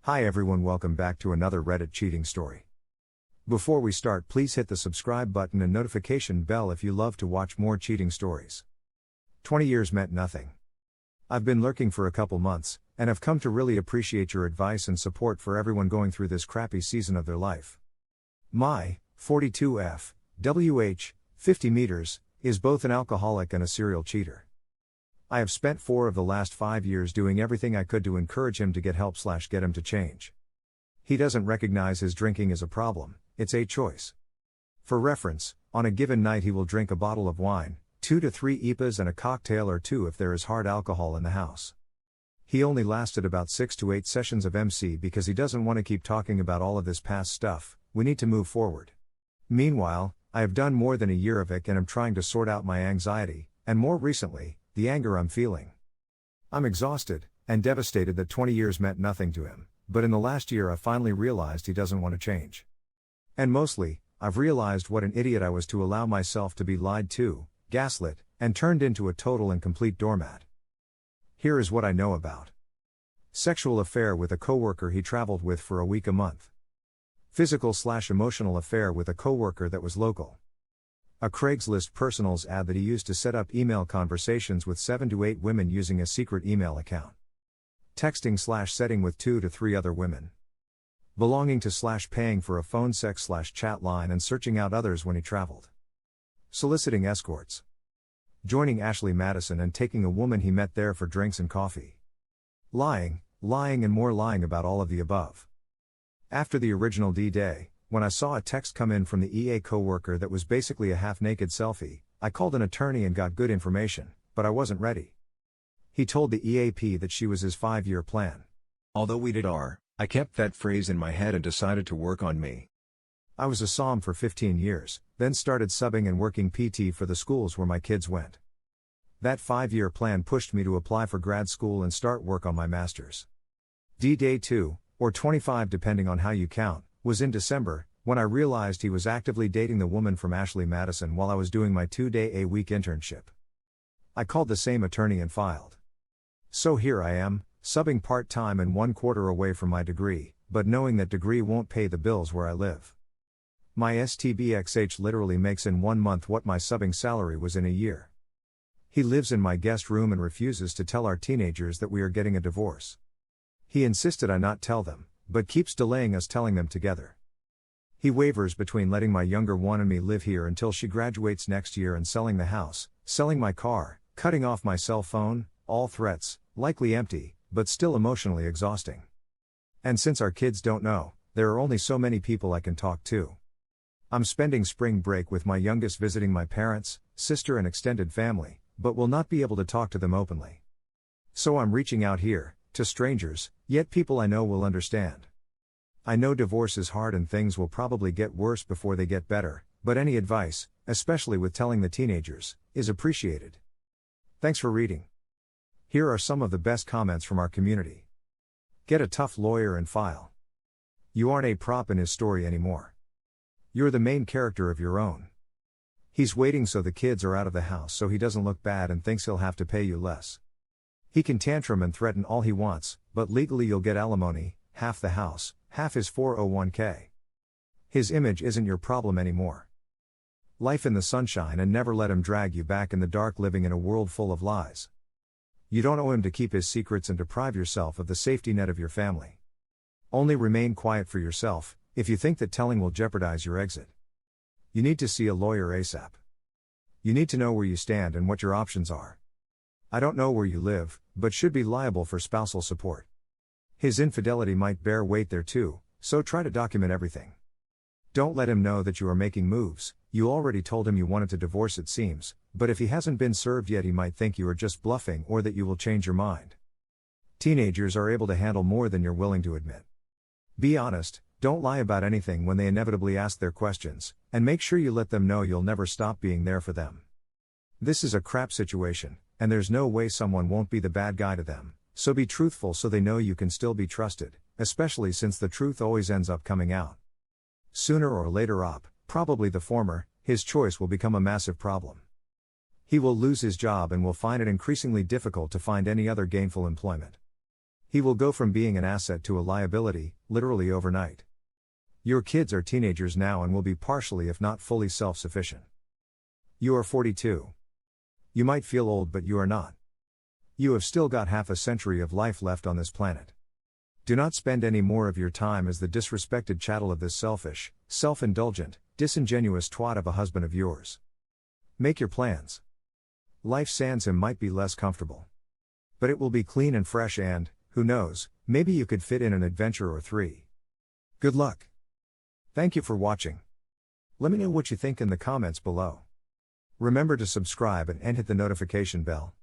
Hi everyone, welcome back to another Reddit cheating story. Before we start, please hit the subscribe button and notification bell if you love to watch more cheating stories. 20 years meant nothing. I've been lurking for a couple months, and have come to really appreciate your advice and support for everyone going through this crappy season of their life. My 42F, WH, 50 meters, is both an alcoholic and a serial cheater. I have spent 4 of the last 5 years doing everything I could to encourage him to get help/get him to change. He doesn't recognize his drinking as a problem, it's a choice. For reference, on a given night he will drink a bottle of wine, 2 to 3 IPAs and a cocktail or 2 if there is hard alcohol in the house. He only lasted about 6 to 8 sessions of MC because he doesn't want to keep talking about all of this past stuff. We need to move forward. Meanwhile, I have done more than a year of it and am trying to sort out my anxiety, and more recently, the anger I'm feeling. I'm exhausted, and devastated that 20 years meant nothing to him, but in the last year I finally realized he doesn't want to change. And mostly, I've realized what an idiot I was to allow myself to be lied to, gaslit, and turned into a total and complete doormat. Here is what I know about. Sexual affair with a coworker he traveled with for a week a month. Physical/emotional affair with a coworker that was local. A Craigslist personals ad that he used to set up email conversations with 7 to 8 women using a secret email account. Texting/setting with 2 to 3 other women. Belonging to paying for a phone sex/chat line and searching out others when he traveled. Soliciting escorts. Joining Ashley Madison and taking a woman he met there for drinks and coffee. Lying and more lying about all of the above. After the original D-Day, when I saw a text come in from the EA coworker that was basically a half-naked selfie, I called an attorney and got good information, but I wasn't ready. He told the EAP that she was his 5-year plan. Although we did I kept that phrase in my head and decided to work on me. I was a SOM for 15 years, then started subbing and working PT for the schools where my kids went. That 5-year plan pushed me to apply for grad school and start work on my master's. D-Day 2, or 25 depending on how you count, was in December, when I realized he was actively dating the woman from Ashley Madison while I was doing my 2-day-a-week internship. I called the same attorney and filed. So here I am, subbing part-time and 1/4 away from my degree, but knowing that degree won't pay the bills where I live. My STBXH literally makes in 1 month what my subbing salary was in a year. He lives in my guest room and refuses to tell our teenagers that we are getting a divorce. He insisted I not tell them, but keeps delaying us telling them together. He wavers between letting my younger one and me live here until she graduates next year and selling the house, selling my car, cutting off my cell phone, all threats, likely empty, but still emotionally exhausting. And since our kids don't know, there are only so many people I can talk to. I'm spending spring break with my youngest visiting my parents, sister and extended family, but will not be able to talk to them openly. So I'm reaching out here, to strangers, yet people I know will understand. I know divorce is hard and things will probably get worse before they get better, but any advice, especially with telling the teenagers, is appreciated. Thanks for reading. Here are some of the best comments from our community. Get a tough lawyer and file. You aren't a prop in his story anymore. You're the main character of your own. He's waiting so the kids are out of the house so he doesn't look bad and thinks he'll have to pay you less. He can tantrum and threaten all he wants, but legally you'll get alimony, half the house, half his 401k. His image isn't your problem anymore. Life in the sunshine and never let him drag you back in the dark living in a world full of lies. You don't owe him to keep his secrets and deprive yourself of the safety net of your family. Only remain quiet for yourself, if you think that telling will jeopardize your exit. You need to see a lawyer ASAP. You need to know where you stand and what your options are. I don't know where you live, but should be liable for spousal support. His infidelity might bear weight there too, so try to document everything. Don't let him know that you are making moves. You already told him you wanted to divorce it seems, but if he hasn't been served yet he might think you are just bluffing or that you will change your mind. Teenagers are able to handle more than you're willing to admit. Be honest, don't lie about anything when they inevitably ask their questions, and make sure you let them know you'll never stop being there for them. This is a crap situation, and there's no way someone won't be the bad guy to them, so be truthful so they know you can still be trusted, especially since the truth always ends up coming out. Sooner or later probably the former, his choice will become a massive problem. He will lose his job and will find it increasingly difficult to find any other gainful employment. He will go from being an asset to a liability, literally overnight. Your kids are teenagers now and will be partially if not fully self-sufficient. You are 42. You might feel old, but you are not. You have still got half a century of life left on this planet. Do not spend any more of your time as the disrespected chattel of this selfish, self-indulgent, disingenuous twat of a husband of yours. Make your plans. Life sans him might be less comfortable. But it will be clean and fresh and, who knows, maybe you could fit in an adventure or 3. Good luck. Thank you for watching. Let me know what you think in the comments below. Remember to subscribe and hit the notification bell.